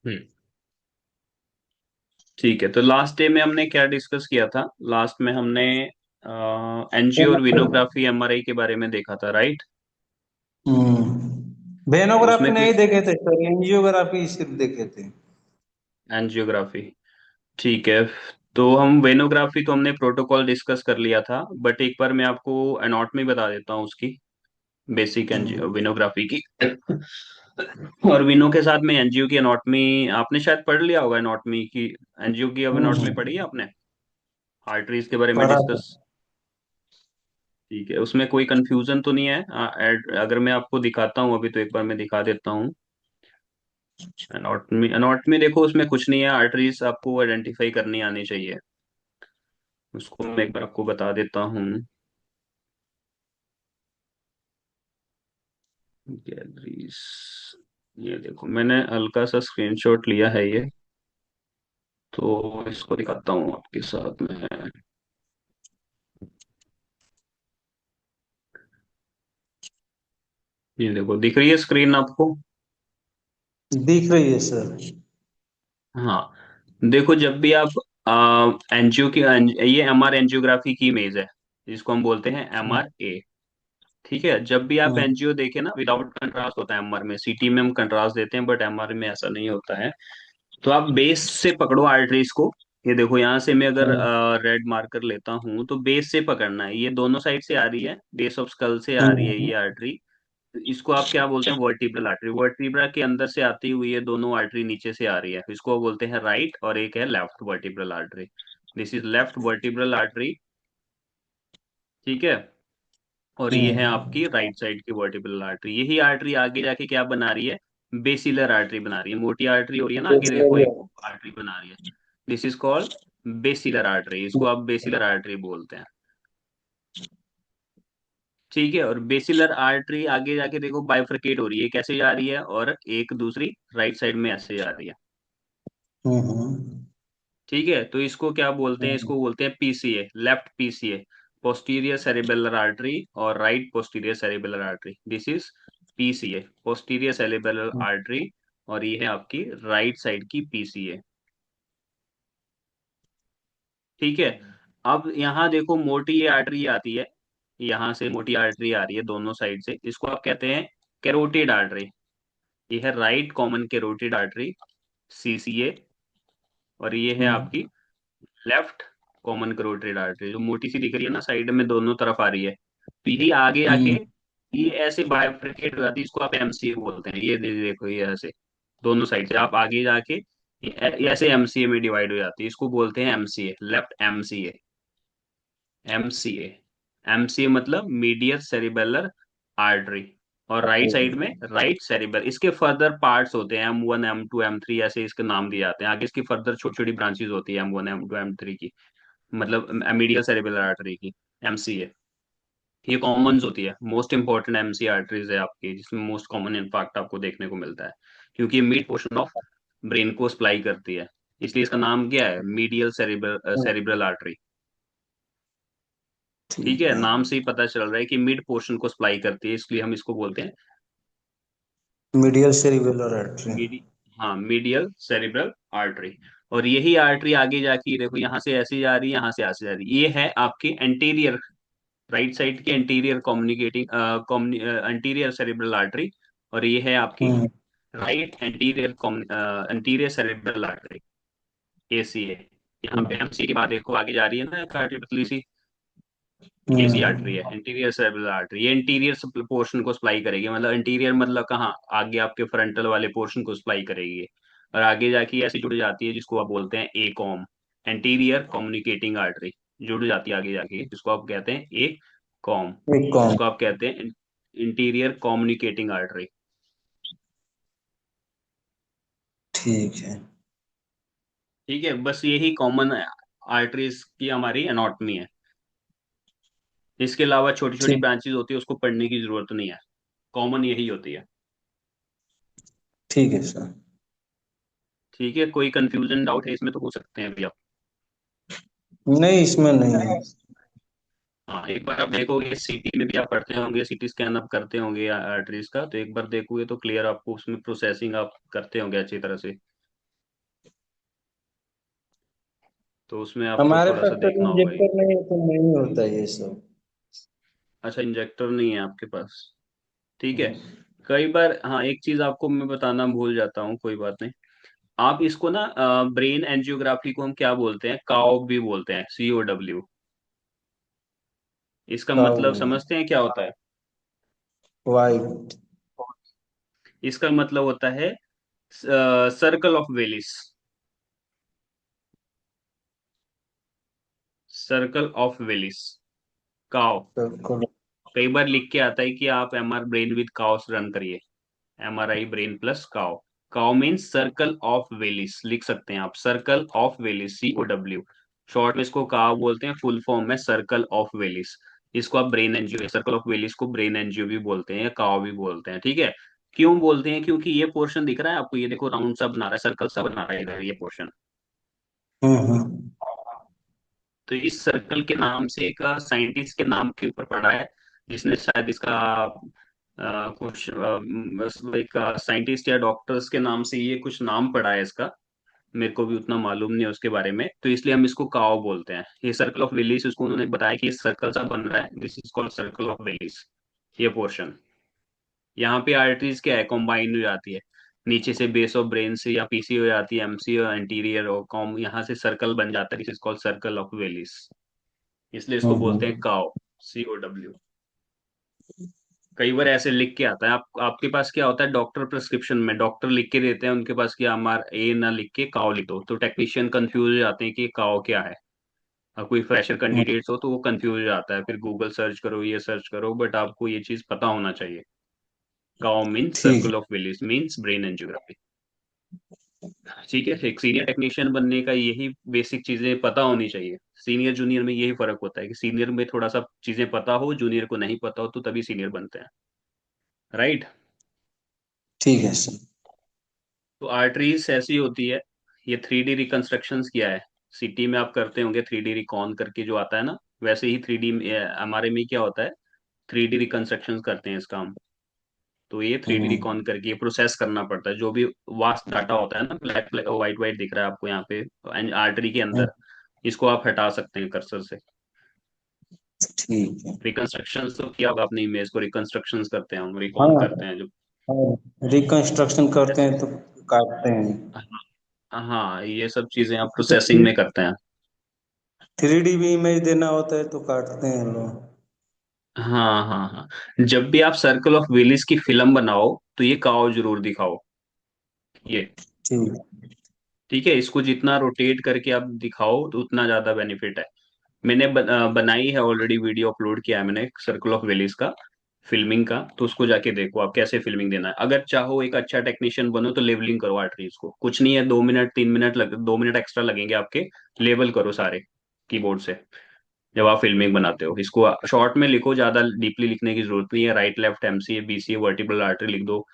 हम्म। ठीक है, तो लास्ट डे में हमने क्या डिस्कस किया था? लास्ट में हमने एंजियो और विनोग्राफी एमआरआई के बारे में देखा था, राइट? वेनोग्राफी उसमें नहीं कुछ देखे थे सर, एंजियोग्राफी सिर्फ देखे थे। एंजियोग्राफी, ठीक है। तो हम वेनोग्राफी तो हमने प्रोटोकॉल डिस्कस कर लिया था, बट एक बार मैं आपको एनाटॉमी बता देता हूँ उसकी, बेसिक एंजियो हम्म। विनोग्राफी की। और विनो के साथ में एंजियो की एनाटॉमी आपने शायद पढ़ लिया होगा, एनाटॉमी की। एंजियो की अब एनाटॉमी हम्म। पढ़ी है आपने? आर्टरीज के बारे में पढ़ा था। डिस्कस। ठीक है, उसमें कोई कंफ्यूजन तो नहीं है? अगर मैं आपको दिखाता हूँ अभी, तो एक बार मैं दिखा देता हूँ। एनाटॉमी एनाटॉमी देखो, उसमें कुछ नहीं है, आर्टरीज आपको आइडेंटिफाई करनी आनी चाहिए। उसको मैं एक बार आपको बता देता हूँ। गैलरीज, ये देखो मैंने हल्का सा स्क्रीनशॉट लिया है ये, तो इसको दिखाता हूँ आपके साथ में। ये देखो, दिख रही है स्क्रीन आपको? दिख रही है सर। हाँ। देखो, जब भी आप एंजियो की ये एमआर एंजियोग्राफी की इमेज है, जिसको हम बोलते हैं एमआर ए। ठीक है, जब भी आप हम्म। एंजियो देखें ना, विदाउट कंट्रास्ट होता है एमआर में। सीटी में हम कंट्रास्ट देते हैं, बट एमआर में ऐसा नहीं होता है। तो आप बेस से पकड़ो आर्टरीज को। ये देखो, यहाँ से मैं अगर हम्म। रेड मार्कर लेता हूँ, तो बेस से पकड़ना है। ये दोनों साइड से आ रही है, बेस ऑफ स्कल से आ रही है हम्म। ये आर्टरी। इसको आप क्या बोलते हैं? Vertebral artery. वर्टिब्रा के अंदर से आती हुई ये दोनों आर्टरी नीचे से आ रही है, इसको बोलते हैं राइट, और एक है left vertebral artery. This is left vertebral artery. ठीक है। और ये है आपकी हम्म। राइट साइड की वर्टिब्रल आर्टरी। यही आर्टरी आगे जाके क्या बना रही है? बेसिलर आर्टरी बना रही है। मोटी आर्टरी हो रही है ना, आगे देखो एक आर्टरी बना रही है। This is called basilar artery. इसको आप बेसिलर आर्टरी बोलते हैं। ठीक है, और बेसिलर आर्टरी आगे जाके देखो बाइफरकेट हो रही है, कैसे जा रही है, और एक दूसरी राइट साइड में ऐसे जा रही है। हम्म। ठीक है, तो इसको क्या बोलते हैं? हम्म। इसको बोलते हैं PCA, left PCA, posterior cerebellar artery, और right posterior cerebellar artery. This is PCA, posterior cerebellar artery. और ये है आपकी राइट साइड की पीसीए। ठीक है। अब यहाँ देखो, मोटी ये आर्टरी आती है, यहाँ से मोटी आर्टरी आ रही है दोनों साइड से, इसको आप कहते हैं कैरोटिड आर्टरी। ये है right common carotid artery, CCA. और ये है हम्म। आपकी लेफ्ट कॉमन कैरोटिड आर्टरी, जो मोटी सी दिख रही है ना, साइड में दोनों तरफ आ रही है। तो यही आगे आके हम्म। ये ऐसे बाइफरकेट हो जाती है, इसको आप एमसीए बोलते हैं। ये देखो, ये ऐसे दोनों साइड से आप आगे जाके ये ऐसे एमसीए में डिवाइड हो जाती है, इसको बोलते हैं MCA, left MCA. MCA, MCA मतलब मीडियल सेरिबेलर आर्टरी। और राइट साइड में राइट सेरिबल, इसके फर्दर पार्ट्स होते हैं, M1 M2 M3, ऐसे इसके नाम दिए जाते हैं। आगे इसकी फर्दर छोटी छोटी ब्रांचेस होती है, M1 M2 M3 की, मतलब मीडियल सेरिबेलर आर्टरी की, एमसीए। ये कॉमन होती है, मोस्ट इंपॉर्टेंट एमसी आर्टरीज है आपकी, जिसमें मोस्ट कॉमन इन्फाक्ट आपको देखने को मिलता है, क्योंकि ये मिड पोर्शन ऑफ ब्रेन को सप्लाई करती है। इसलिए इसका नाम क्या है? Medial cerebral cerebral artery. ठीक ठीक है, है। नाम से ही पता चल रहा है कि मिड पोर्शन को सप्लाई करती है, इसलिए हम इसको बोलते हैं मीडियल सेरिबेलर आर्टरी। मीडी हाँ, मीडियल सेरिब्रल आर्टरी। और यही आर्टरी आगे जाके देखो, यहाँ से ऐसे जा रही है, यहाँ से ऐसे जा रही है। ये है आपकी एंटीरियर, राइट साइड की anterior communicating anterior cerebral artery. और ये है आपकी हम्म। Right anterior anterior cerebral artery, ACA. यहाँ पे एमसी की बात देखो, आगे जा रही है ना, एक आर्टरी पतली सी, ये सी आर्टरी है, हम्म। Interior cerebral artery. ये इंटीरियर पोर्शन को सप्लाई करेगी, मतलब इंटीरियर मतलब कहाँ? आगे आपके फ्रंटल वाले पोर्शन को सप्लाई करेगी। और आगे जाके ऐसे जुड़ जाती है, जिसको आप बोलते हैं ए कॉम, एंटीरियर कम्युनिकेटिंग आर्टरी। जुड़ जाती है आगे जाके, जिसको आप कहते हैं ए कॉम, एक कौन। जिसको आप कहते हैं इंटीरियर कम्युनिकेटिंग आर्टरी। ठीक है। ठीक है, बस यही कॉमन आर्टरीज की हमारी एनाटॉमी है। इसके अलावा छोटी छोटी ठीक। ब्रांचेज होती है, उसको पढ़ने की जरूरत नहीं है, कॉमन यही होती है। ठीक है सर। ठीक है, कोई कंफ्यूजन डाउट है इसमें तो पूछ सकते हैं अभी आप। नहीं, इसमें नहीं है। हाँ, एक बार आप देखोगे, सीटी में भी आप पढ़ते होंगे, सीटी स्कैन आप करते होंगे आर्टरीज का, तो एक बार देखोगे तो क्लियर आपको उसमें प्रोसेसिंग आप करते होंगे अच्छी तरह से। तो उसमें आपको हमारे थोड़ा पास सा तो देखना होगा ये। इंजेक्टर नहीं है तो नहीं होता ये सब। अच्छा, इंजेक्टर नहीं है आपके पास। ठीक है। कई बार, हाँ, एक चीज आपको मैं बताना भूल जाता हूँ, कोई बात नहीं। आप इसको ना, ब्रेन एंजियोग्राफी को हम क्या बोलते हैं, काओ भी बोलते हैं, COW। इसका काऊ, मतलब समझते हैं क्या होता है? वाइट। इसका मतलब होता है circle of Willis. Circle of Willis, काओ। सर्कल। कई बार लिख के आता है कि आप MR brain with COWs run करिए। MRI ब्रेन प्लस काओ। काओ मीन्स सर्कल ऑफ वेलिस, लिख सकते हैं आप, circle of Willis, COW। Short में इसको काओ बोलते हैं, फुल फॉर्म में सर्कल ऑफ वेलिस। इसको आप brain angio, circle of Willis को ब्रेन एनजियो भी बोलते हैं या काओ भी बोलते हैं, ठीक है। क्यों बोलते हैं? क्योंकि ये पोर्शन दिख रहा है आपको, ये देखो राउंड सा बना रहा है, सर्कल सा बना रहा है इधर ये पोर्शन। हम्म। तो इस सर्कल के नाम से एक साइंटिस्ट के नाम के ऊपर पड़ा है, जिसने शायद इसका कुछ बस एक साइंटिस्ट या डॉक्टर्स के नाम से ये कुछ नाम पड़ा है इसका। मेरे को भी उतना मालूम नहीं है उसके बारे में, तो इसलिए हम इसको काओ बोलते हैं। ये सर्कल ऑफ विलिस, उसको उन्होंने बताया कि ये सर्कल सा बन रहा है, this is called circle of Willis, ये पोर्शन। यहाँ पे आर्टरीज क्या है, कॉम्बाइन हो जाती है। नीचे से बेस ऑफ ब्रेन से या PC हो जाती है, MC और एंटीरियर और कॉम, यहाँ से सर्कल बन जाता है, this is called circle of Willis. इसलिए इसको बोलते हैं हम्म। काओ, COW। कई बार ऐसे लिख के आता है, आप आपके पास क्या होता है, डॉक्टर प्रिस्क्रिप्शन में डॉक्टर लिख के देते हैं उनके पास कि MRA ना लिख के काओ लिख दो, तो टेक्नीशियन कंफ्यूज हो जाते हैं कि काओ क्या है। और कोई फ्रेशर कैंडिडेट्स हो तो वो कंफ्यूज हो जाता है, फिर गूगल सर्च करो, ये सर्च करो, बट आपको ये चीज पता होना चाहिए। काओ मीन्स ठीक है। Circle of Willis, means brain angiography. ठीक है, एक सीनियर टेक्नीशियन बनने का यही बेसिक चीजें पता होनी चाहिए। सीनियर जूनियर में यही फर्क होता है कि सीनियर में थोड़ा सा चीजें पता हो, जूनियर को नहीं पता हो, तो तभी सीनियर बनते हैं। राइट। ठीक है सर। तो आर्टरीज ऐसी होती है। ये 3D रिकंस्ट्रक्शंस किया है। CT में आप करते होंगे 3D रिकॉन करके जो आता है ना, वैसे ही 3D हमारे में क्या होता है, 3D रिकंस्ट्रक्शंस करते हैं इसका हम। तो ये 3D हम्म। रिकॉन करके प्रोसेस करना पड़ता है, जो भी वास्ट डाटा होता है ना, ब्लैक ब्लैक व्हाइट व्हाइट दिख रहा है आपको यहाँ पे आर्टरी के हम्म। अंदर, इसको आप हटा सकते हैं कर्सर से। ठीक है। रिकंस्ट्रक्शंस तो किया होगा अपनी इमेज को, रिकंस्ट्रक्शंस करते हैं हम, रिकॉन हाँ, करते हैं जो। रिकंस्ट्रक्शन करते हैं तो काटते हैं। हाँ हाँ, ये सब चीजें आप प्रोसेसिंग में करते हैं। 3D भी इमेज देना होता है तो काटते हैं लोग। हाँ हाँ हाँ, जब भी आप सर्कल ऑफ विलिस की फिल्म बनाओ तो ये काओ जरूर दिखाओ, ये। ठीक। ठीक है, इसको जितना रोटेट करके आप दिखाओ तो उतना ज्यादा बेनिफिट है। मैंने बनाई है ऑलरेडी, वीडियो अपलोड किया है मैंने सर्कल ऑफ विलिस का, फिल्मिंग का, तो उसको जाके देखो आप कैसे फिल्मिंग देना है। अगर चाहो एक अच्छा टेक्नीशियन बनो तो लेवलिंग करो आर्टरीज को, कुछ नहीं है, 2 मिनट 3 मिनट 2 मिनट एक्स्ट्रा लगेंगे आपके। लेवल करो सारे कीबोर्ड से, जब आप फिल्मिंग बनाते हो। इसको शॉर्ट में लिखो, ज्यादा डीपली लिखने की जरूरत नहीं है। Right left MCA, BCA vertebral artery लिख दो,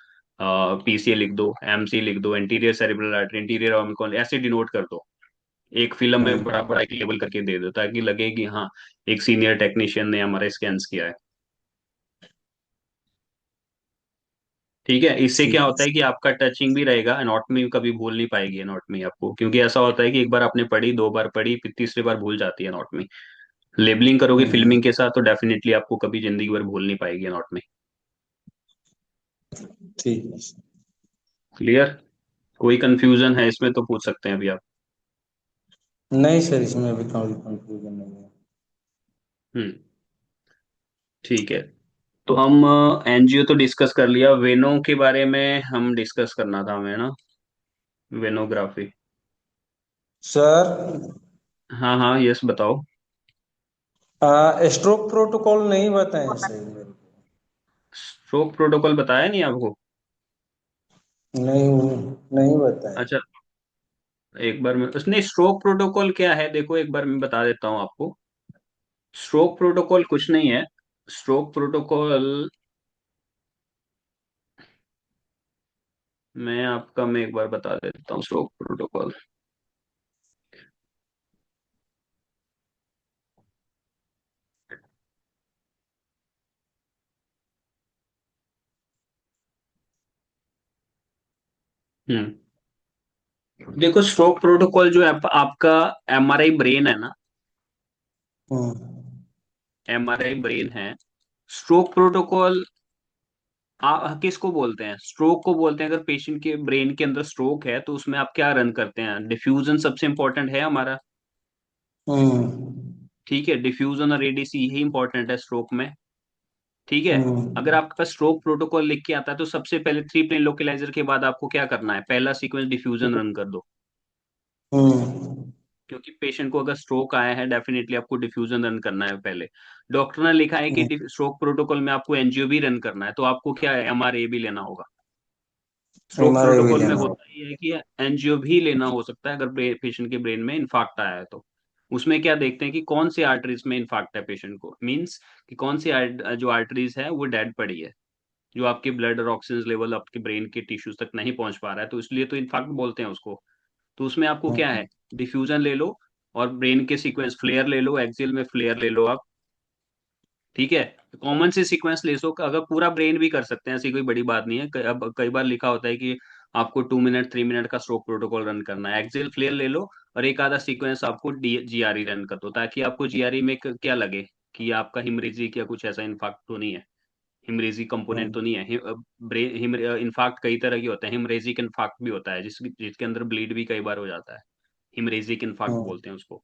PCA लिख दो, MC लिख दो, इंटीरियर सेरिब्रल आर्टरी, इंटीरियर ऑर्बिकल, ऐसे डिनोट कर दो। एक फिल्म में हम्म। बड़ा बड़ा एक लेबल करके दे दो, ताकि लगे कि हाँ, एक सीनियर टेक्नीशियन ने हमारे स्कैन्स किया है। ठीक है, इससे क्या ठीक होता है कि आपका टचिंग भी रहेगा, एनाटॉमी कभी भूल नहीं पाएगी एनाटॉमी आपको, क्योंकि ऐसा होता है कि एक बार आपने पढ़ी, 2 बार पढ़ी, फिर तीसरी बार भूल जाती है एनाटॉमी। लेबलिंग करोगे है। फिल्मिंग के साथ तो डेफिनेटली आपको कभी जिंदगी भर भूल नहीं पाएगी एनाटॉमी। ठीक है। क्लियर? कोई कंफ्यूजन है इसमें तो पूछ सकते हैं अभी आप। नहीं सर, इसमें अभी कोई कंफ्यूजन नहीं है। हम्म। ठीक है। तो हम एनजीओ तो डिस्कस कर लिया, वेनो के बारे में हम डिस्कस करना था हमें ना, वेनोग्राफी। सर, हाँ हाँ, यस बताओ। स्ट्रोक प्रोटोकॉल नहीं बताए सर मेरे को। स्ट्रोक प्रोटोकॉल बताया नहीं आपको? नहीं, नहीं बताए। अच्छा, एक बार मैं, उसने स्ट्रोक प्रोटोकॉल क्या है देखो, एक बार मैं बता देता हूँ आपको। स्ट्रोक प्रोटोकॉल कुछ नहीं है। स्ट्रोक प्रोटोकॉल, मैं एक बार बता देता हूँ स्ट्रोक प्रोटोकॉल। हम्म। देखो स्ट्रोक प्रोटोकॉल जो है आपका एमआरआई ब्रेन है ना, हम्म। एमआरआई ब्रेन है। स्ट्रोक प्रोटोकॉल किसको बोलते हैं? स्ट्रोक को बोलते हैं। अगर पेशेंट के ब्रेन के अंदर स्ट्रोक है तो उसमें आप क्या रन करते हैं? डिफ्यूजन सबसे इंपॉर्टेंट है हमारा। हम्म। ठीक है, डिफ्यूजन और एडीसी यही इंपॉर्टेंट है स्ट्रोक में। ठीक है। अगर हम्म। आपके पास स्ट्रोक प्रोटोकॉल लिख के आता है तो सबसे पहले थ्री प्लेन लोकेलाइजर के बाद आपको क्या करना है? पहला सीक्वेंस डिफ्यूजन रन कर दो। हम्म। क्योंकि पेशेंट को अगर स्ट्रोक आया है डेफिनेटली आपको डिफ्यूजन रन करना है पहले। डॉक्टर ने लिखा है कि स्ट्रोक प्रोटोकॉल में आपको एनजीओ भी रन करना है, तो आपको क्या है? एमआरए भी लेना होगा। स्ट्रोक एमआरआई भी प्रोटोकॉल में लेना होता होगा। ही है कि एनजीओ भी लेना हो सकता है अगर पेशेंट के ब्रेन में इन्फाक्ट आया है तो। उसमें क्या देखते हैं कि कौन सी आर्टरीज में इन्फाक्ट है पेशेंट को, मींस कि कौन सी जो आर्टरीज है वो डेड पड़ी है, जो आपके ब्लड और ऑक्सीजन लेवल आपके ब्रेन के टिश्यूज तक नहीं पहुंच पा रहा है, तो इसलिए तो इन्फाक्ट बोलते हैं उसको। तो उसमें आपको क्या है? हम्म। डिफ्यूजन ले लो और ब्रेन के सीक्वेंस फ्लेयर ले लो, एक्सियल में फ्लेयर ले लो आप। ठीक है। कॉमन से सीक्वेंस ले सो, अगर पूरा ब्रेन भी कर सकते हैं ऐसी कोई बड़ी बात नहीं है। अब कई बार लिखा होता है कि आपको 2 मिनट 3 मिनट का स्ट्रोक प्रोटोकॉल रन करना है, एक्सियल फ्लेयर ले लो और एक आधा सीक्वेंस आपको जीआरई रन कर दो, ताकि आपको जीआरई में क्या लगे कि आपका हिमरेजिक या कुछ ऐसा इन्फाक्ट तो नहीं है। हिमरेजिक कंपोनेंट हम्म। तो नहीं है। ब्रेन इन्फाक्ट कई तरह के होते हैं। हिमरेजिक इन्फाक्ट भी होता है जिसके अंदर ब्लीड भी कई बार हो जाता है। हिमरेजिक इन्फाक्ट हम्म। बोलते हैं उसको।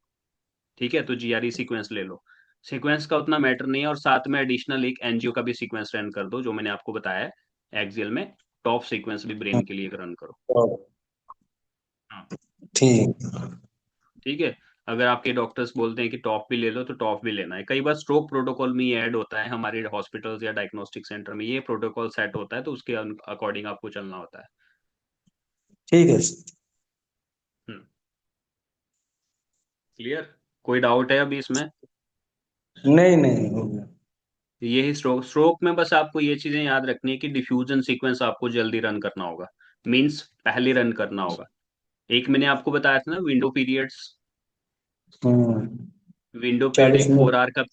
ठीक है, तो जीआरई सीक्वेंस ले लो। सीक्वेंस का उतना मैटर नहीं है, और साथ में एडिशनल एक एनजीओ का भी सीक्वेंस रन कर दो जो मैंने आपको बताया है एक्सियल में। टॉप सीक्वेंस भी ब्रेन के लिए रन करो। हम्म। हाँ। ठीक। ठीक है। अगर आपके डॉक्टर्स बोलते हैं कि टॉप भी ले लो तो टॉप भी लेना है। कई बार स्ट्रोक प्रोटोकॉल में ये ऐड होता है हमारे हॉस्पिटल्स या डायग्नोस्टिक सेंटर में, ये प्रोटोकॉल सेट होता है तो उसके अकॉर्डिंग आपको चलना होता है। ठीक है। हम्म। क्लियर? कोई डाउट है अभी इसमें? नहीं नहीं, हो गया। यही स्ट्रोक स्ट्रोक में बस आपको ये चीजें याद रखनी है कि डिफ्यूजन सीक्वेंस आपको जल्दी रन करना होगा, मींस पहले रन करना होगा। एक मैंने आपको बताया था ना, विंडो पीरियड्स। हम्म। विंडो पीरियड चालीस एक मिनट 4 आवर का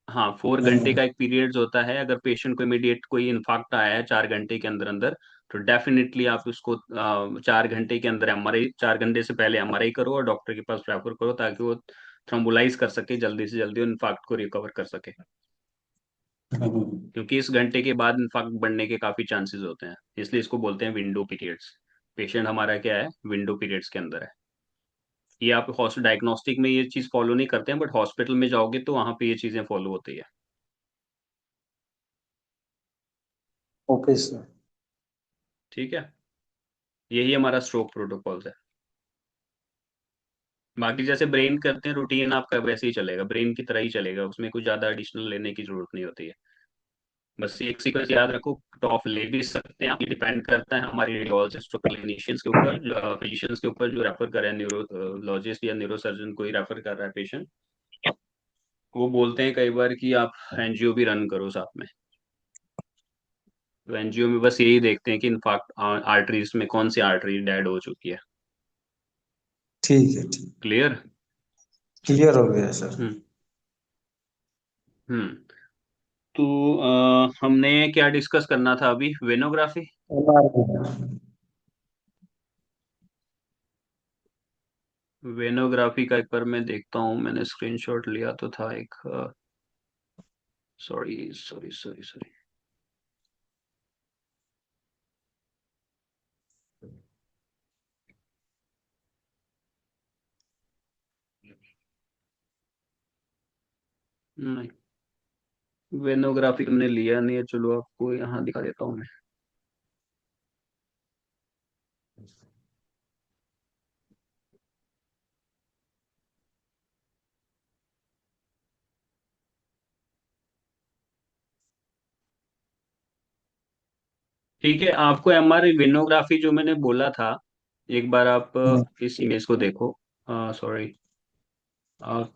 हाँ 4 घंटे हम्म। का एक पीरियड होता है। अगर पेशेंट को इमीडिएट कोई इन्फाक्ट आया है 4 घंटे के अंदर अंदर, तो डेफिनेटली आप उसको 4 घंटे के अंदर एमआरआई, 4 घंटे से पहले एमआरआई करो और डॉक्टर के पास रेफर करो, ताकि वो थ्रोम्बोलाइज कर सके जल्दी से जल्दी और इन्फाक्ट को रिकवर कर सके। हम्म। क्योंकि इस घंटे के बाद इन्फाक्ट बढ़ने के काफी चांसेस होते हैं, इसलिए इसको बोलते हैं विंडो पीरियड्स। पेशेंट हमारा क्या है? विंडो पीरियड्स के अंदर है। ये आप हॉस्पिटल डायग्नोस्टिक में ये चीज फॉलो नहीं करते हैं, बट हॉस्पिटल में जाओगे तो वहां पे ये चीजें फॉलो होती है। Okay sir. ठीक है। यही हमारा स्ट्रोक प्रोटोकॉल है। बाकी जैसे ब्रेन करते हैं रूटीन आपका वैसे ही चलेगा, ब्रेन की तरह ही चलेगा, उसमें कुछ ज्यादा एडिशनल लेने की जरूरत नहीं होती है। बस एक सीक्वेंस याद रखो, टॉप ले भी सकते हैं आप, ये डिपेंड करता है हमारे रेडियोलॉजिस्ट और क्लिनिशियंस के ऊपर, जो फिजिशियंस के ऊपर, जो रेफर कर रहे हैं न्यूरोलॉजिस्ट या न्यूरोसर्जन कोई रेफर कर रहा है पेशेंट, वो बोलते हैं कई बार कि आप एनजीओ भी रन करो साथ में। तो एनजीओ में बस यही देखते हैं कि इनफाक्ट आर्टरीज में कौन सी आर्टरी डेड हो चुकी है। ठीक है। ठीक। क्लियर? क्लियर हो गया सर। हम्म। हम्म। तो हमने क्या डिस्कस करना था अभी? वेनोग्राफी। एमआरआई। वेनोग्राफी का एक बार मैं देखता हूँ, मैंने स्क्रीनशॉट लिया तो था एक। Sorry sorry sorry sorry. नहीं, वेनोग्राफी हमने लिया नहीं है, चलो आपको यहाँ दिखा देता हूँ मैं। ठीक है, आपको एमआर वेनोग्राफी जो मैंने बोला था, एक बार आप हम्म। इस इमेज को देखो। सॉरी, आप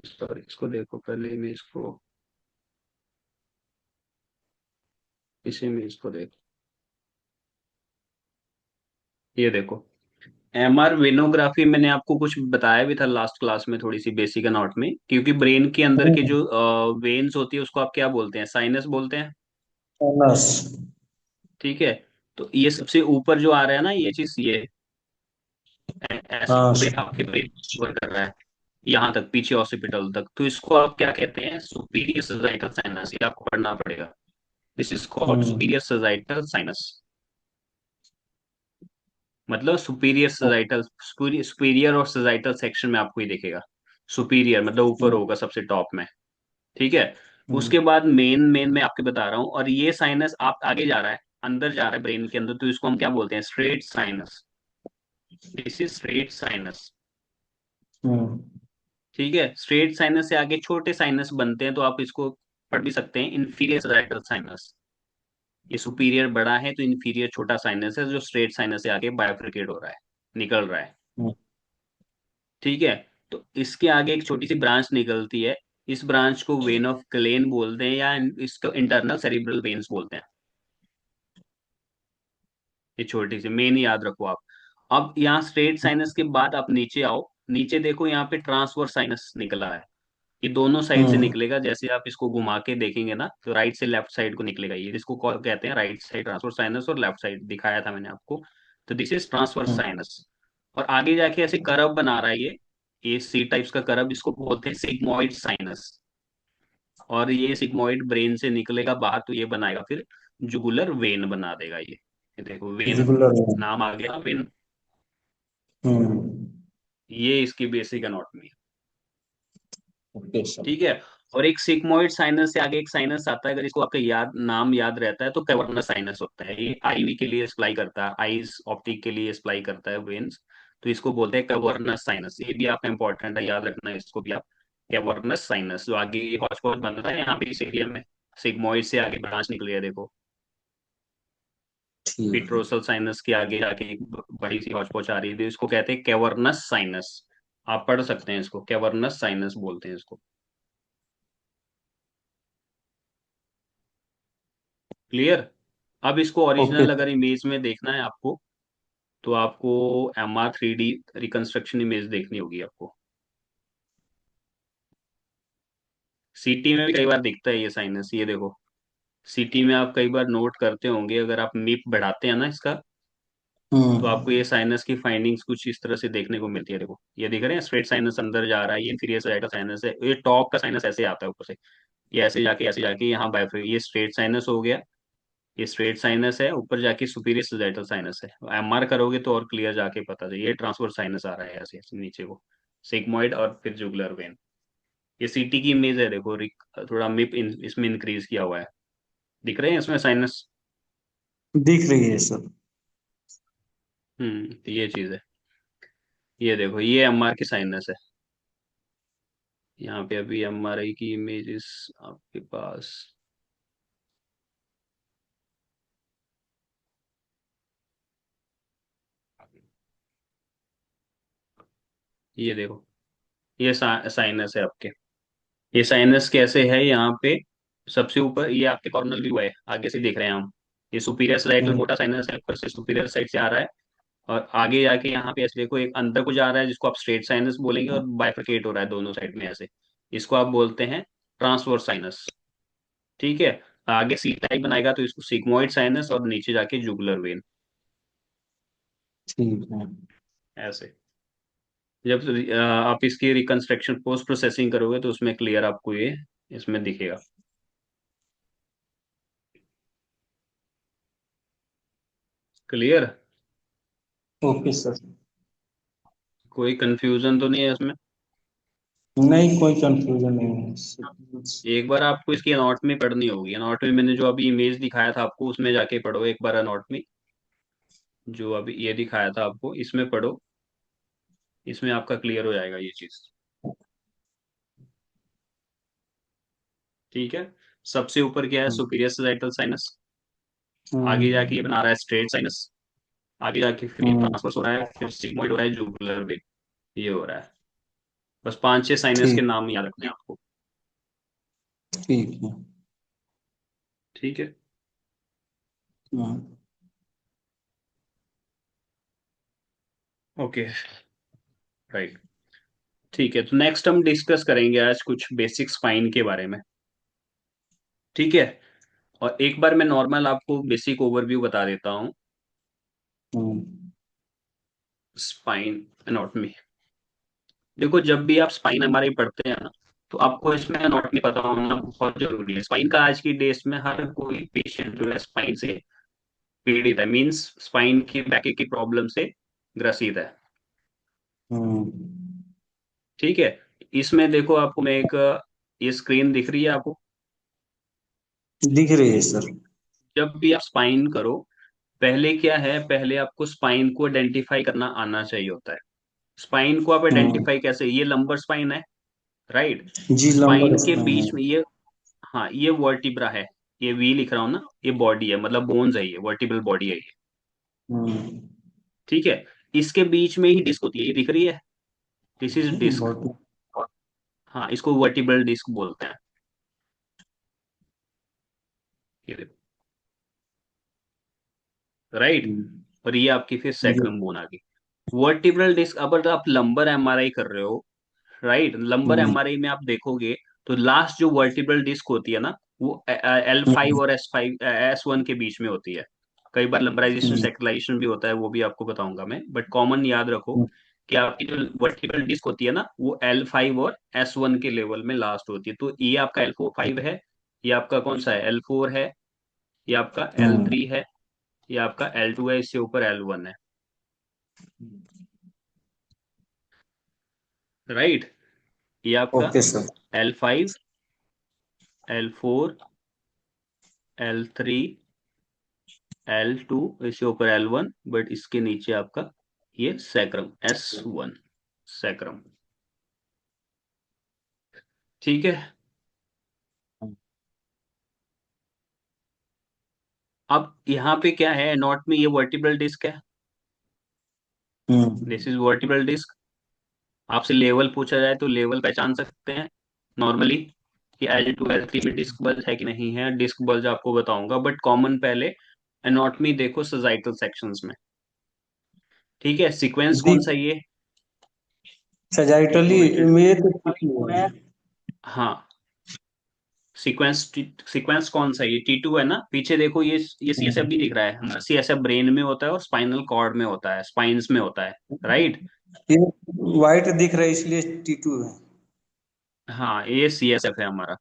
सॉरी इसको देखो, पहले इमेज को, इस इमेज को देखो। ये देखो, एमआर वेनोग्राफी मैंने आपको कुछ बताया भी था लास्ट क्लास में, थोड़ी सी बेसिक नॉट में, क्योंकि ब्रेन के अंदर के हम्म। जो वेन्स होती है उसको आप क्या बोलते हैं? साइनस बोलते हैं। साइनस। ठीक है। तो ये सबसे ऊपर जो आ रहा है ना ये चीज, ये ऐसे हाँ पूरे सर। आपके ब्रेन कवर कर रहा है, यहाँ तक पीछे हॉस्पिटल तक, तो इसको आप क्या कहते हैं, सुपीरियर सजाइटल साइनस, ये आपको पढ़ना पड़ेगा। This is called hmm. Superior sagittal sinus. मतलब सुपीरियर सजाइटल, सुपीरियर और सजाइटल सेक्शन में आपको ये दिखेगा। सुपीरियर मतलब ऊपर हम्म। होगा सबसे टॉप में। ठीक है। हम्म। उसके बाद मेन मेन मैं आपके बता रहा हूँ, और ये साइनस आप आगे जा रहा है, अंदर जा रहा है ब्रेन के अंदर, तो इसको हम क्या बोलते हैं, straight sinus. This is straight sinus. हम्म। ठीक है। स्ट्रेट साइनस से आगे छोटे साइनस बनते हैं, तो आप इसको पढ़ भी सकते हैं, इंफीरियर सजाइटल साइनस। ये सुपीरियर बड़ा है, तो इंफीरियर छोटा साइनस है जो स्ट्रेट साइनस से आगे बायोफ्रिकेट हो रहा है, निकल रहा है। हम्म। ठीक है। तो इसके आगे एक छोटी सी ब्रांच निकलती है, इस ब्रांच को वेन ऑफ क्लेन बोलते हैं, या इसको इंटरनल सेरिब्रल वेन्स बोलते हैं। ये छोटी सी मेन याद रखो आप। अब यहाँ स्ट्रेट साइनस के बाद आप नीचे आओ, नीचे देखो यहाँ पे ट्रांसवर्स साइनस निकला है। ये दोनों साइड से हम्म। निकलेगा, जैसे आप इसको घुमा के देखेंगे ना, तो राइट से लेफ्ट साइड को निकलेगा, ये जिसको कहते हैं राइट साइड ट्रांसवर्स साइनस, और लेफ्ट साइड दिखाया था मैंने आपको। तो this is transverse hmm. Sinus. और आगे जाके ऐसे करव बना रहा है ये सी टाइप्स का करव, इसको बोलते हैं सिग्मोइड साइनस। और ये सिग्मोइड ब्रेन से निकलेगा बाहर, तो ये बनाएगा फिर जुगुलर वेन बना देगा ये देखो वेन, रेगुलर। नाम आ गया वेन। हम्म। ये इसकी बेसिक एनाटॉमी है। Okay sir. ठीक है। और एक सिग्मोइड साइनस से आगे एक साइनस आता है, अगर इसको आपका याद नाम याद रहता है, तो कैवर्नस साइनस होता है, ये आईवी के लिए सप्लाई करता है, आईज ऑप्टिक के लिए सप्लाई करता है वेन्स। तो इसको बोलते हैं कैवर्नस साइनस, ये भी आपका इंपॉर्टेंट है, याद रखना है इसको भी आप। कैवर्नस साइनस जो आगे हॉच पॉच बन रहा है यहाँ पे इस एरिया में, सिग्मोइड से आगे ब्रांच निकली है देखो। ठीक है। पिट्रोसल साइनस के आगे जाके एक बड़ी सी हॉच पॉच आ रही है, इसको कहते हैं कैवर्नस साइनस। आप पढ़ सकते हैं इसको, कैवर्नस साइनस बोलते हैं इसको। क्लियर। अब इसको ओके ओरिजिनल सर। अगर इमेज में देखना है आपको, तो आपको MR3D रिकंस्ट्रक्शन इमेज देखनी होगी आपको। सीटी में भी कई बार दिखता है ये साइनस, ये देखो। सीटी में आप कई बार नोट करते होंगे, अगर आप मिप बढ़ाते हैं ना इसका, तो आपको हम्म। ये साइनस की फाइंडिंग्स कुछ इस तरह से देखने को मिलती है, देखो ये दिख रहे हैं, स्ट्रेट साइनस अंदर जा रहा है, ये फिर ये साइड का साइनस है, ये टॉप का साइनस ऐसे आता है ऊपर से, ये ऐसे जाके यहाँ बाइफर, ये स्ट्रेट साइनस हो गया। ये स्ट्रेट साइनस है, ऊपर जाके सुपीरियर सजाइटल साइनस है। MR करोगे तो और क्लियर जाके पता चले, ये ट्रांसवर्स साइनस आ रहा है ऐसे ऐसे नीचे को, सिग्मोइड और फिर जुगुलर वेन। ये सीटी की इमेज है देखो, थोड़ा इसमें इंक्रीज किया हुआ है, दिख रहे हैं इसमें साइनस। दिख रही है सर। तो ये चीज है। ये देखो ये MR की साइनस है, यहाँ पे अभी MRI की इमेजेस आपके पास। ये देखो ये साइनस है आपके। ये साइनस कैसे है यहाँ पे, सबसे ऊपर ये आपके कॉर्नर व्यू है, आगे से देख रहे हैं हम। ये सुपीरियर साइड में हम्म। मोटा साइनस है, ऊपर से सुपीरियर साइड से आ रहा है। और आगे जाके यहाँ पे ऐसे देखो, एक अंदर को जा रहा है जिसको आप स्ट्रेट साइनस बोलेंगे, और बाइफरकेट हो रहा है दोनों साइड में ऐसे, इसको आप बोलते हैं ट्रांसवर्स साइनस। ठीक है। आगे सी टाइप बनाएगा तो इसको सिग्मोइड साइनस, और नीचे जाके जुगुलर वेन, ठीक है। ऐसे। जब आप इसकी रिकंस्ट्रक्शन पोस्ट प्रोसेसिंग करोगे, तो उसमें क्लियर आपको ये इसमें दिखेगा। क्लियर। Okay sir. कोई कंफ्यूजन तो नहीं है इसमें। नहीं, कोई कंफ्यूजन नहीं है सर। एक बार आपको इसकी अनॉटमी पढ़नी होगी, अनॉटमी मैंने जो अभी इमेज दिखाया था आपको, उसमें जाके पढ़ो एक बार अनॉटमी, जो अभी ये दिखाया था आपको इसमें पढ़ो, इसमें आपका क्लियर हो जाएगा ये चीज। ठीक है। सबसे ऊपर क्या है, हम्म। Superior sagittal sinus. आगे जाके हम्म। ये बना रहा है स्ट्रेट साइनस। आगे जाके फिर ये हम्म। ट्रांसवर्स हो रहा है, फिर सिग्मोइड हो रहा है, जुगुलर वेन, ये हो रहा है। बस 5-6 साइनस के ठीक। नाम याद रखने हैं आपको। ठीक है। ठीक है। हम्म। ओके। राइट। ठीक है, तो नेक्स्ट हम डिस्कस करेंगे आज कुछ बेसिक स्पाइन के बारे में। ठीक है। और एक बार मैं नॉर्मल आपको बेसिक ओवरव्यू बता देता हूँ। हम्म स्पाइन एनाटॉमी, देखो जब भी आप स्पाइन एमआरआई पढ़ते हैं ना, तो आपको इसमें एनाटॉमी पता होना बहुत जरूरी है। स्पाइन का आज की डेट में हर कोई पेशेंट जो है स्पाइन से पीड़ित है, मींस स्पाइन की बैक की प्रॉब्लम से ग्रसित है। हम्म। ठीक है। इसमें देखो आपको मैं एक, ये स्क्रीन दिख रही है आपको? दिख रही है सर। जब भी आप स्पाइन करो, पहले क्या है, पहले आपको स्पाइन को आइडेंटिफाई करना आना चाहिए होता है। स्पाइन को आप हम्म। आइडेंटिफाई कैसे, ये लंबर स्पाइन है, राइट? जी, लंबर स्पाइन के स्पाइन है। बीच में ये, हाँ ये वर्टिब्रा है, ये वी लिख रहा हूँ ना, ये बॉडी है, मतलब बोन्स है, ये वर्टिब्रल बॉडी है ये। हम्म। ठीक है। इसके बीच में ही डिस्क होती है, ये दिख रही है, दिस इज डिस्क। बहुत। हाँ, इसको वर्टिब्रल डिस्क बोलते हैं। ये देखो, राइट। हम्म, और ये आपकी फिर जी। सैक्रम बोन आ गई। वर्टिब्रल डिस्क, अब अगर आप लंबर एमआरआई कर रहे हो, राइट, लंबर हम्म। एमआरआई में आप देखोगे तो लास्ट जो वर्टिब्रल डिस्क होती है ना, वो L5 हम्म। और S1 के बीच में होती है। कई बार लंबराइजेशन हम्म। सैक्रलाइजेशन भी होता है, वो भी आपको बताऊंगा मैं, बट कॉमन याद रखो हम्म। कि आपकी जो वर्टिब्रल डिस्क होती है ना, वो L5 और S1 के लेवल में लास्ट होती है। तो ये आपका L5 है, ये आपका कौन सा है, L4 है, ये आपका हम्म। L3 है, ये आपका L2 है, इससे ऊपर L1 है, राइट। ये आपका okay sir. L5, L4, L3, L2, इसके ऊपर L1, बट इसके नीचे आपका ये सैक्रम S1, सैक्रम। ठीक है। अब यहाँ पे क्या है, नॉट में ये वर्टिब्रल डिस्क है, हम्म। This is vertebral disc. आपसे लेवल पूछा जाए तो लेवल पहचान सकते हैं नॉर्मली कि L2 L3 में डिस्क बल्ज है कि नहीं है, डिस्क बल्ज आपको बताऊंगा, बट कॉमन पहले एनाटॉमी देखो सजाइटल सेक्शंस में। ठीक है, सीक्वेंस कौन सा दिख ये, सजाइटली टिटोइडेड, में तो ठीक है। हाँ, सीक्वेंस, सीक्वेंस कौन सा है, ये T2 है ना, पीछे देखो ये CSF हम्म। भी दिख रहा है हमारा, CSF ब्रेन में होता है और स्पाइनल कॉर्ड में होता है, स्पाइन्स में होता है, राइट। ये वाइट दिख रहा है इसलिए T2 है। हाँ, ये CSF है हमारा।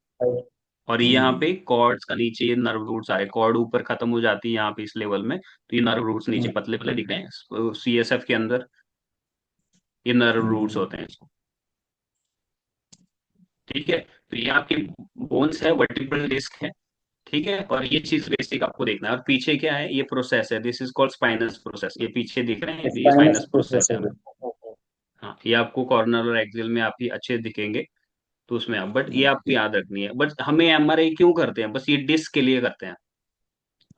और ये यहाँ पे हम्म। कॉर्ड्स का नीचे ये नर्व रूट्स आ रहे हैं, कॉर्ड ऊपर खत्म हो जाती है यहाँ पे इस लेवल में, तो ये नर्व रूट्स नीचे हम्म। पतले पतले दिख रहे हैं CSF के अंदर, ये नर्व रूट्स हम्म। होते हैं इसको। ठीक है। तो ये आपकी बोन्स है, वर्टिब्रल डिस्क है। ठीक है, और ये चीज बेसिक आपको देखना है, और पीछे क्या है, ये प्रोसेस है, this is called spinous process, ये पीछे दिख रहे हैं, ये स्पाइनस स्पाइनस प्रोसेस है प्रोसेसर हमें। है। हाँ, ये आपको कॉर्नर और एक्सियल में आप ही अच्छे दिखेंगे, तो उसमें आप, बट ये आपको याद रखनी है, बट हमें एमआरआई क्यों करते हैं, बस ये डिस्क के लिए करते हैं।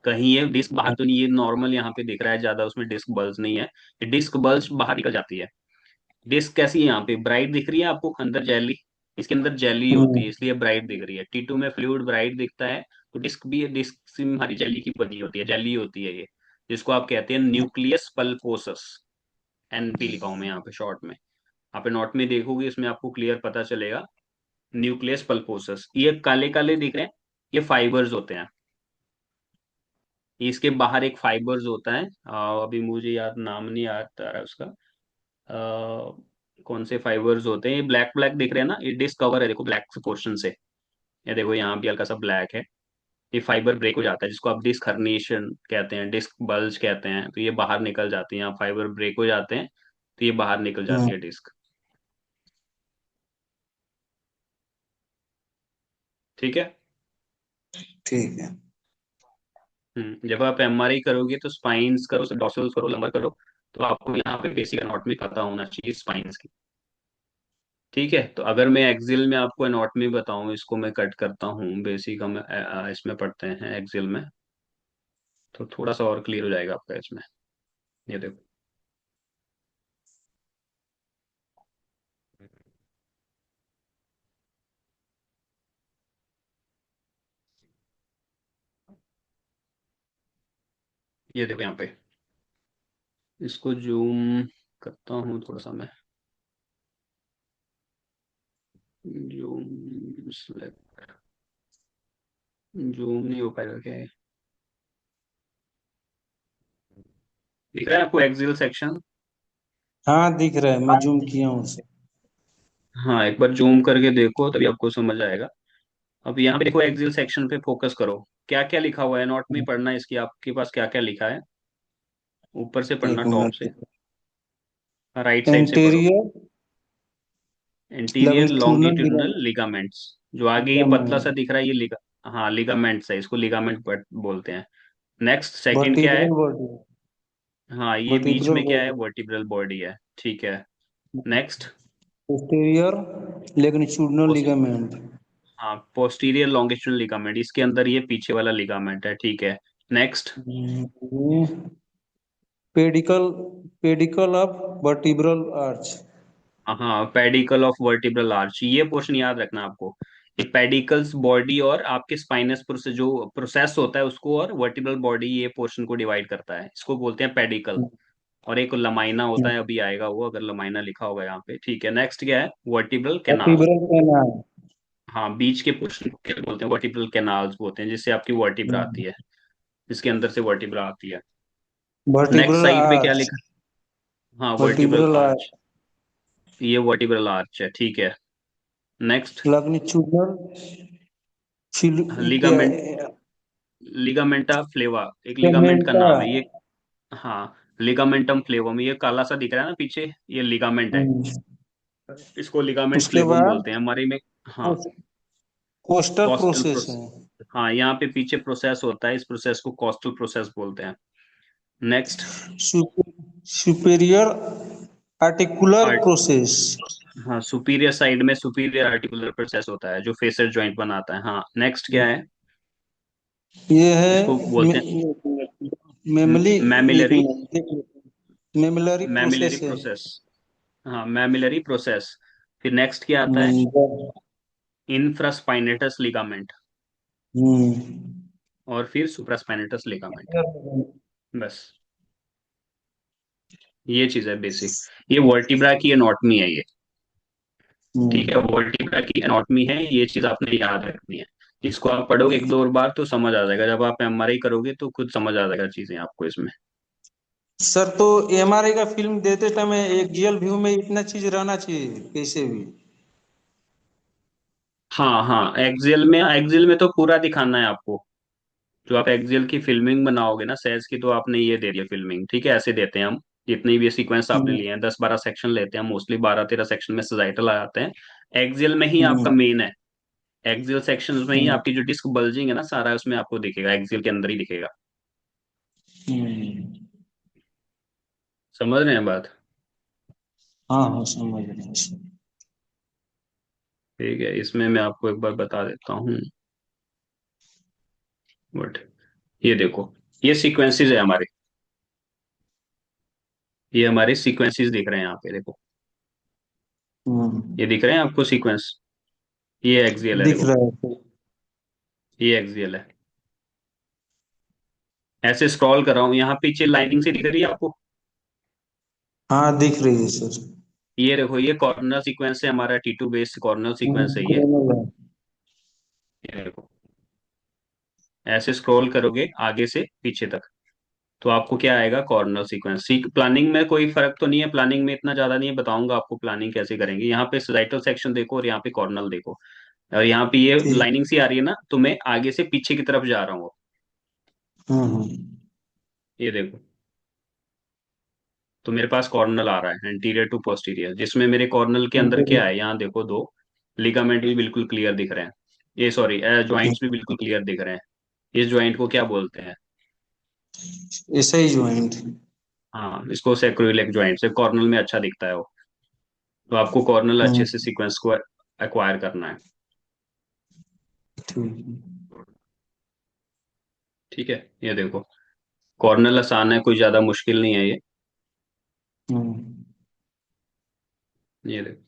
कहीं ये डिस्क बाहर तो नहीं, ये नॉर्मल यहाँ पे दिख रहा है ज्यादा, उसमें डिस्क बल्ज नहीं है, ये डिस्क बल्ज बाहर निकल जाती है। डिस्क कैसी है, यहाँ पे ब्राइट दिख रही है आपको, अंदर जेली, इसके अंदर जेली होती है हम्म। इसलिए ब्राइट दिख रही है। T2 में फ्लूइड ब्राइट दिखता है, तो डिस्क भी, डिस्क से हमारी जेली की बनी होती है, जेली होती है ये, जिसको आप कहते हैं न्यूक्लियस पल्पोसस, NP लिखा हूं मैं यहाँ पे शॉर्ट में। आप नोट में देखोगे, इसमें आपको क्लियर पता चलेगा, न्यूक्लियस पल्पोसस, ये काले काले दिख रहे हैं, ये फाइबर्स होते हैं। इसके बाहर एक फाइबर्स होता है, अभी मुझे याद नाम नहीं आता रहा उसका, कौन से फाइबर्स होते हैं, ये ब्लैक ब्लैक दिख रहे हैं ना, ये डिस्क कवर है देखो ब्लैक पोर्शन से, ये देखो यहाँ भी हल्का सा ब्लैक है, ये फाइबर ब्रेक हो जाता है, जिसको आप डिस्क हर्निएशन कहते हैं, डिस्क बल्ज कहते हैं, तो ये बाहर निकल जाती है, यहाँ फाइबर ब्रेक हो जाते हैं, तो ये बाहर निकल जाती हम्म। है डिस्क। ठीक है। ठीक है। जब आप एमआरआई करोगे तो स्पाइन्स करो, डॉर्सल्स करो, लंबर करो, तो आपको यहाँ पे बेसिक एनाटॉमी पता होना चाहिए स्पाइन्स की। ठीक है। तो अगर मैं एक्सिल में आपको एनाटॉमी बताऊं, इसको मैं कट करता हूँ, बेसिक हम इसमें पढ़ते हैं एक्सिल में, तो थोड़ा सा और क्लियर हो जाएगा आपका इसमें। ये देखो, ये देखो यहाँ पे, इसको जूम करता हूँ थोड़ा सा मैं, जूम, जूम नहीं हो पाएगा क्या है? दिख रहा है आपको एक्सियल सेक्शन? हाँ दिख रहा है, मैं जूम किया हूँ उसे। हाँ, एक बार जूम करके देखो तभी आपको समझ आएगा। अब यहाँ पे देखो, एक्सियल सेक्शन पे फोकस करो। क्या क्या लिखा हुआ है नोट में पढ़ना है, इसकी आपके पास क्या क्या लिखा है। ऊपर से पढ़ना, एक टॉप से, मिनट। राइट साइड से पढ़ो। Anterior interior longitudinal longitudinal ligaments. जो आगे ये पतला सा लिगामेंट, दिख रहा है, ये लिगा, हाँ लिगामेंट्स है, इसको लिगामेंट बोलते हैं। नेक्स्ट, सेकंड क्या है? वर्टिब्रल बॉडी, हाँ, ये बीच वर्टिब्रल में क्या है? बॉडी, वर्टिब्रल बॉडी है, ठीक है। नेक्स्ट, पोस्टीरियर लॉन्गिट्यूडनल लिगामेंट, हाँ पोस्टीरियर लॉन्गिट्यूडिनल लिगामेंट, इसके अंदर ये पीछे वाला लिगामेंट है, ठीक है। Next, pedicle, pedicle of vertebral arch. हाँ पेडिकल ऑफ वर्टिब्रल आर्च, ये पोर्शन याद रखना आपको। ये पेडिकल्स बॉडी और आपके स्पाइनस प्रोसेस जो प्रोसेस होता है उसको, और वर्टिब्रल बॉडी ये पोर्शन को डिवाइड करता है, इसको बोलते हैं पेडिकल। और एक लमाइना होता है, अभी आएगा वो, अगर लमाइना लिखा होगा यहाँ पे, ठीक है। नेक्स्ट क्या है? Vertebral canal. वर्टिब्रल कैनाल, हाँ, बीच के पोर्शन को क्या बोलते हैं? वर्टिब्रल कैनाल्स बोलते हैं, जिससे आपकी वर्टिब्रा आती है, जिसके अंदर से वर्टिब्रा आती है। नेक्स्ट वर्टिब्रल साइड पे क्या आर्च, लिखा? हाँ वर्टिब्रल वर्टिब्रल आर्च, आर्च, ये वर्टिब्रल आर्च है, ठीक है। नेक्स्ट, लॉन्गिट्यूडनल लिगामेंट, लिगामेंटा फ्लेवा, एक लिगामेंट का फिलामेंटा। नाम है ये। हाँ, लिगामेंटम फ्लेवम, ये काला सा दिख रहा है ना पीछे, ये लिगामेंट है। इसको लिगामेंट उसके फ्लेवम बाद बोलते हैं हमारे में। हाँ, कोस्टल कॉस्टल प्रोसेस है। प्रोसेस। हाँ, यहाँ पे पीछे प्रोसेस होता है, इस प्रोसेस को कॉस्टल प्रोसेस बोलते हैं। Next, superior articular art, process, हाँ सुपीरियर साइड में सुपीरियर आर्टिकुलर प्रोसेस होता है, जो फेसर जॉइंट बनाता है। हाँ, नेक्स्ट क्या है? ये है इसको बोलते हैं मेमली, मैमिलरी, मेमलरी मैमिलरी प्रोसेस है। प्रोसेस। हाँ, मैमिलरी प्रोसेस। फिर नेक्स्ट क्या आता है? इंफ्रास्पाइनेटस लिगामेंट, और फिर सुप्रास्पाइनेटस लिगामेंट। बस, ये चीज है बेसिक। ये वर्टिब्रा की एनाटॉमी है ये, ठीक है। वर्टिब्रा की एनाटॉमी है, ये चीज आपने याद रखनी है। इसको आप पढ़ोगे एक दो और बार तो समझ आ जाएगा, जब आप एमआरआई करोगे तो खुद समझ आ जाएगा चीजें आपको इसमें। सर तो एमआरआई का फिल्म देते समय एक रियल व्यू में इतना चीज रहना चाहिए कैसे भी। हाँ हाँ, एक्सेल में तो पूरा दिखाना है आपको। जो आप एक्सेल की फिल्मिंग बनाओगे ना सेल्स की, तो आपने ये दे दिया फिल्मिंग, ठीक है, ऐसे देते हैं हम। जितनी भी सीक्वेंस आपने हम्म, लिए हैं, 10-12 सेक्शन लेते हैं मोस्टली, 12-13 सेक्शन में सजाइटल आ जाते हैं। एक्सेल में ही आपका हम्म, मेन है। एक्सेल सेक्शन में ही हम्म, आपकी जो डिस्क बल्जिंग है ना, सारा उसमें आपको दिखेगा, एक्सेल के अंदर ही दिखेगा। हम्म। समझ रहे हैं बात? हाँ हाँ समझ रहे हैं सर। ठीक है, इसमें मैं आपको एक बार बता देता हूँ। बट ये देखो, ये सीक्वेंसेस है हमारे, ये हमारे सीक्वेंसेस दिख रहे हैं यहाँ पे, देखो। हम्म, ये दिख रहे हैं आपको सीक्वेंस? ये एक्सियल है, दिख देखो। रहा है सर। ये एक्सियल है। ऐसे स्क्रॉल कर रहा हूँ, यहाँ पीछे लाइनिंग से दिख रही है आपको? हाँ दिख रही है सर। ये देखो, ये कॉर्नर सीक्वेंस है हमारा, T2 बेस्ड कॉर्नर सीक्वेंस है ये। क्रोनल है। ये देखो, ऐसे स्क्रॉल करोगे आगे से पीछे तक, तो आपको क्या आएगा? Corner sequence. प्लानिंग में कोई फर्क तो नहीं है, प्लानिंग में इतना ज्यादा नहीं है, बताऊंगा आपको प्लानिंग कैसे करेंगे। यहाँ पे साइटल सेक्शन देखो, और यहाँ पे कॉर्नल देखो। और यहाँ पे ये ठीक। लाइनिंग सी आ रही है ना, तो मैं आगे से पीछे की तरफ जा रहा हूँ। हम्म, ये देखो, तो मेरे पास कॉर्नल आ रहा है, एंटीरियर टू पोस्टीरियर, जिसमें मेरे कॉर्नल के अंदर क्या है, यहाँ देखो, दो लिगामेंट भी बिल्कुल क्लियर दिख रहे हैं। ये सॉरी, ठीक। जॉइंट्स भी बिल्कुल क्लियर दिख रहे हैं। इस जॉइंट को क्या बोलते हैं? ऐसा ही ज्वाइंट। हाँ, इसको सेक्रोइलेक जॉइंट से कॉर्नल में अच्छा दिखता है वो। तो आपको कॉर्नल अच्छे हम्म, से सीक्वेंस को एक्वायर करना है। ठीक। ठीक है, ये देखो, कॉर्नल आसान है, कोई ज्यादा मुश्किल नहीं है ये। हम्म, ये देखो,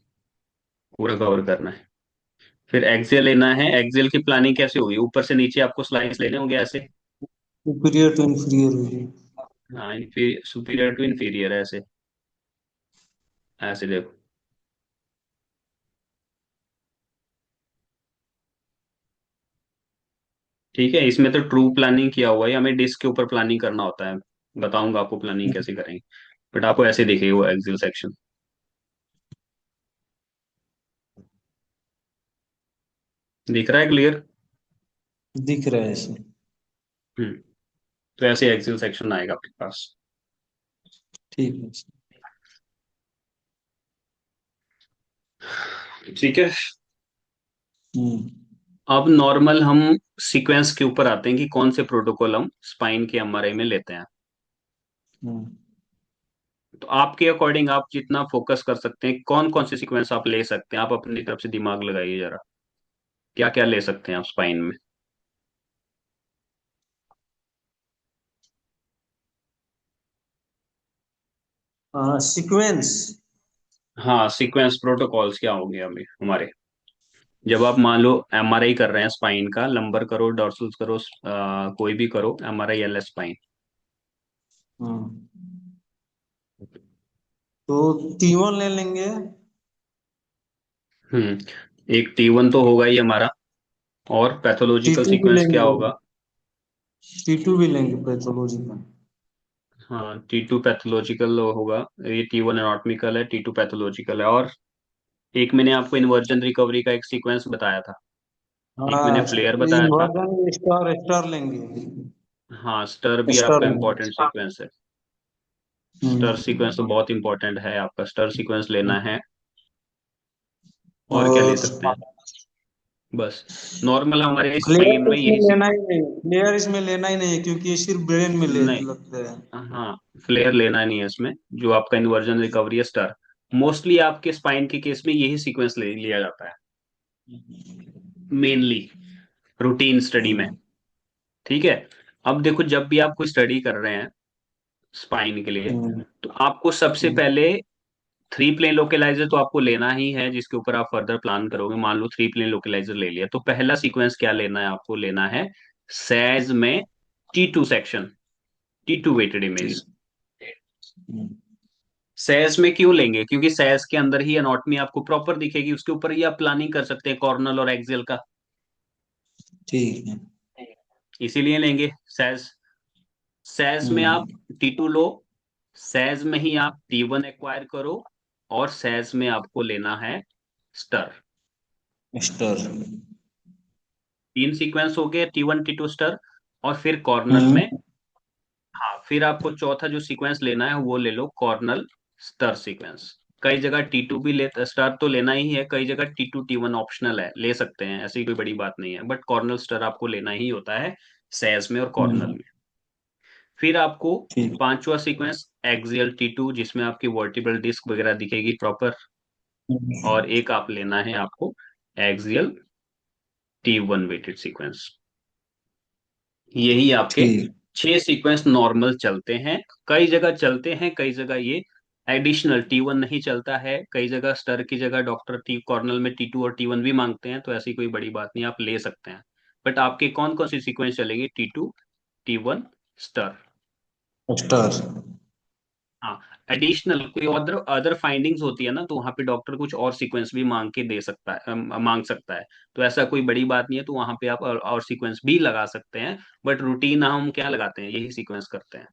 पूरा कवर करना है। फिर एक्सेल लेना है। एक्सेल की प्लानिंग कैसे होगी? ऊपर से नीचे आपको स्लाइस लेने होंगे ऐसे। सुपीरियर टू इंफीरियर होगी। हाँ, सुपीरियर टू इंफीरियर, ऐसे, ऐसे देखो। ठीक है, इसमें तो ट्रू प्लानिंग किया हुआ है, हमें डिस्क के ऊपर प्लानिंग करना होता है। बताऊंगा आपको प्लानिंग कैसे करेंगे, बट आपको ऐसे दिखेगी वो एक्सेल सेक्शन। दिख रहा है क्लियर? दिख रहा है इसमें। हम्म। तो ऐसे एक्सेल सेक्शन आएगा आपके पास। ठीक है सर। ठीक है। हम्म। अब नॉर्मल हम सीक्वेंस के ऊपर आते हैं कि कौन से प्रोटोकॉल हम स्पाइन के एमआरआई में लेते हैं। हम्म। तो आपके अकॉर्डिंग आप जितना फोकस कर सकते हैं, कौन कौन से सीक्वेंस आप ले सकते हैं, आप अपनी तरफ से दिमाग लगाइए जरा। क्या क्या ले सकते हैं आप स्पाइन में? सीक्वेंस। हाँ, सीक्वेंस प्रोटोकॉल्स क्या होंगे हमें हमारे, जब आप मान लो एमआरआई कर रहे हैं स्पाइन का, लंबर करो, डॉर्सल करो, कोई भी करो, एमआरआई एल स्पाइन। हम्म। तो T1 ले लेंगे। एक T1 तो होगा ही हमारा, और पैथोलॉजिकल T2 भी सीक्वेंस क्या लेंगे। होगा? T2 भी लेंगे पैथोलॉजी का। हाँ, T2 पैथोलॉजिकल होगा। ये T1 एनाटॉमिकल है, T2 पैथोलॉजिकल है। और एक मैंने आपको इन्वर्जन रिकवरी का एक सीक्वेंस बताया था, एक मैंने हाँ, फ्लेयर बताया था। इन्वर्जन स्टार स्टार लेंगे। हाँ, स्टर भी स्टार आपका लेंगे। इम्पोर्टेंट सीक्वेंस है। स्टर सीक्वेंस तो हम्म। बहुत इंपॉर्टेंट है, आपका स्टर सीक्वेंस लेना है। और क्या ले और सकते हैं? बस नॉर्मल हमारे फ्लेयर स्पाइन तो में इसमें यही लेना ही नहीं, फ्लेयर इसमें लेना ही नहीं है क्योंकि ये सिर्फ ब्रेन में ले नहीं, लगते हैं। हाँ, फ्लेयर लेना नहीं है इसमें। जो आपका इन्वर्जन रिकवरी है स्टर, मोस्टली आपके स्पाइन के केस में यही सीक्वेंस ले लिया जाता है मेनली, रूटीन स्टडी में। हम्म। ठीक है। अब देखो, जब भी आप कोई स्टडी कर रहे हैं स्पाइन के लिए, हम्म। तो आपको सबसे हम्म। पहले थ्री प्लेन लोकेलाइजर तो आपको लेना ही है, जिसके ऊपर आप फर्दर प्लान करोगे। मान लो थ्री प्लेन लोकेलाइजर ले लिया, तो पहला सीक्वेंस क्या लेना है आपको? लेना है सैज में T2 section, T2 weighted image. ठीक। हम्म। सैज में क्यों लेंगे? क्योंकि सैज के अंदर ही एनाटॉमी आपको प्रॉपर दिखेगी, उसके ऊपर ही आप प्लानिंग कर सकते हैं कॉर्नल और एक्सियल का। ठीक है। इसीलिए लेंगे सैज। सैज में आप हम्म। T2 लो, सैज में ही आप T1 एक्वायर करो, और सैज में आपको लेना है स्टर। स्टार। तीन सीक्वेंस हो गए, T1 T2 स्टर। और फिर कॉर्नल हम्म। में, हाँ, फिर आपको चौथा जो सीक्वेंस लेना है वो ले लो कॉर्नल स्टर सीक्वेंस। कई जगह T2 भी ले, स्टर तो लेना ही है, कई जगह T2 T1 ऑप्शनल है, ले सकते हैं, ऐसी कोई बड़ी बात नहीं है, बट कॉर्नल स्टर आपको लेना ही होता है सैज में और कॉर्नल हम्म। में। फिर आपको ठीक। पांचवा सीक्वेंस एक्सियल T2, जिसमें आपकी वर्टिब्रल डिस्क वगैरह दिखेगी प्रॉपर। हम्म। और एक आप लेना है आपको एक्सियल T1 वेटेड सीक्वेंस। यही आपके ठीक। छह सीक्वेंस नॉर्मल चलते हैं। कई जगह चलते हैं, कई जगह ये एडिशनल T1 नहीं चलता है, कई जगह स्टर की जगह डॉक्टर टी कॉर्नल में T2 और T1 भी मांगते हैं, तो ऐसी कोई बड़ी बात नहीं, आप ले सकते हैं। बट आपके कौन कौन सी सीक्वेंस चलेगी? T2 T1 स्टर। स्टार। हाँ, एडिशनल कोई अदर अदर फाइंडिंग्स होती है ना, तो वहां पे डॉक्टर कुछ और सीक्वेंस भी मांग के दे सकता है, मांग सकता है। तो ऐसा कोई बड़ी बात नहीं है, तो वहां पे आप और सीक्वेंस भी लगा सकते हैं। बट रूटीन हम क्या लगाते हैं? यही सीक्वेंस करते हैं।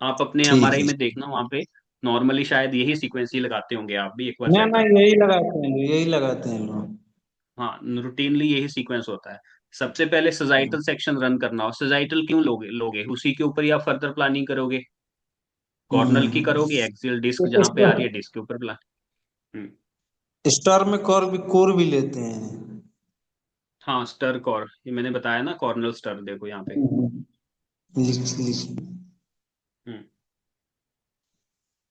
आप अपने ठीक एमआरआई है। में देखना, वहां पे नॉर्मली शायद यही सीक्वेंस ही लगाते होंगे, आप भी एक बार ना चेक ना, करना। यही लगाते हैं, यही लगाते हैं लोग। हाँ, रूटीनली यही सीक्वेंस होता है। सबसे पहले सजाइटल सेक्शन रन करना हो, सजाइटल क्यों लोगे लोगे उसी के ऊपर ही आप फर्दर प्लानिंग करोगे। कॉर्नल की हम्म। करोगे, एक्सियल डिस्क तो जहां पे आ रही है डिस्क के ऊपर प्लान। स्टार में कोर भी लेते हैं। हाँ, स्टर कॉर, ये मैंने बताया ना, कॉर्नल स्टर देखो यहाँ पे। हम्म। लिख लिख। हम्म।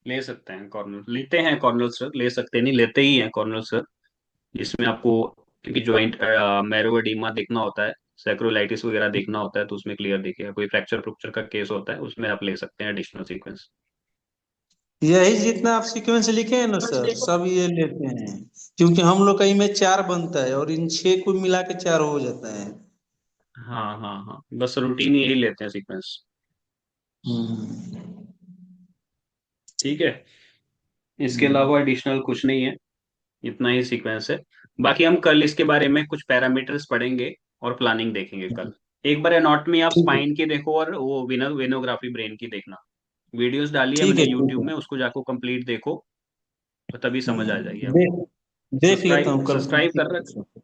ले सकते हैं कॉर्नल, लेते हैं कॉर्नल स्टर, ले सकते नहीं, लेते ही हैं कॉर्नल स्टर। जिसमें आपको, क्योंकि ज्वाइंट मैरो एडिमा देखना होता है, सैक्रोलाइटिस वगैरह देखना होता है, तो उसमें क्लियर दिखेगा। कोई फ्रैक्चर फ्रैक्चर का केस होता है, उसमें आप ले सकते हैं एडिशनल सीक्वेंस। यही जितना आप सीक्वेंस लिखे हैं ना सर, सब ये लेते हैं क्योंकि हम लोग का इमेज चार बनता है और इन छह को मिला के चार हो जाता है। हाँ हाँ हाँ, बस रूटीन यही लेते हैं सीक्वेंस। हम्म। ठीक है। इसके हम्म। अलावा एडिशनल कुछ नहीं है, इतना ही सीक्वेंस है। बाकी हम कल इसके बारे में कुछ पैरामीटर्स पढ़ेंगे और प्लानिंग देखेंगे कल। एक बार एनाटॉमी आप ठीक है। स्पाइन की देखो, और वो वेनोग्राफी ब्रेन की देखना। वीडियोस डाली है ठीक मैंने है। ठीक यूट्यूब है। में, उसको जाको कंप्लीट देखो, तो तभी समझ आ जाएगी आपको। देख देख लेता सब्सक्राइब हूँ कल सब्सक्राइब ठीक कर रख है।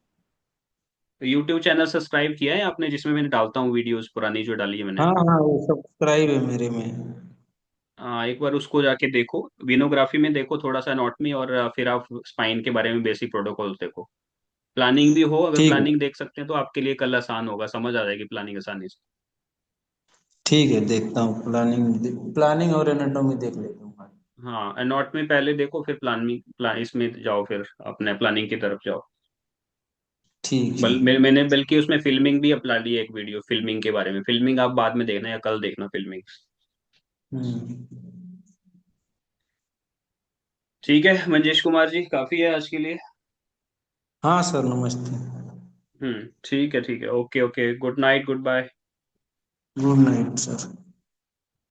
यूट्यूब चैनल सब्सक्राइब किया है आपने, जिसमें मैंने डालता हूँ वीडियोस पुरानी जो डाली है मैंने। हाँ हाँ, वो सब्सक्राइब है मेरे में। हाँ, एक बार उसको जाके देखो, विनोग्राफी में देखो थोड़ा सा एनाटॉमी, और फिर आप स्पाइन के बारे में बेसिक प्रोटोकॉल देखो। प्लानिंग भी हो, अगर ठीक है। प्लानिंग देख सकते हैं तो आपके लिए कल आसान होगा, समझ आ जाएगी प्लानिंग आसानी से। ठीक है, देखता हूँ प्लानिंग प्लानिंग और एनाटॉमी देख लेता हूँ। हाँ, एनाटॉमी पहले देखो, फिर प्लानिंग इसमें जाओ, फिर अपने प्लानिंग की तरफ जाओ। ठीक है। मैंने बल्कि उसमें फिल्मिंग भी अपलोड दी है, एक वीडियो फिल्मिंग के बारे में। फिल्मिंग आप बाद में देखना या कल देखना फिल्मिंग। हम्म। ठीक है मंजेश कुमार जी, काफी है आज के लिए। हाँ सर, नमस्ते। ठीक है, ठीक है, okay okay, good night, good bye. Good night sir.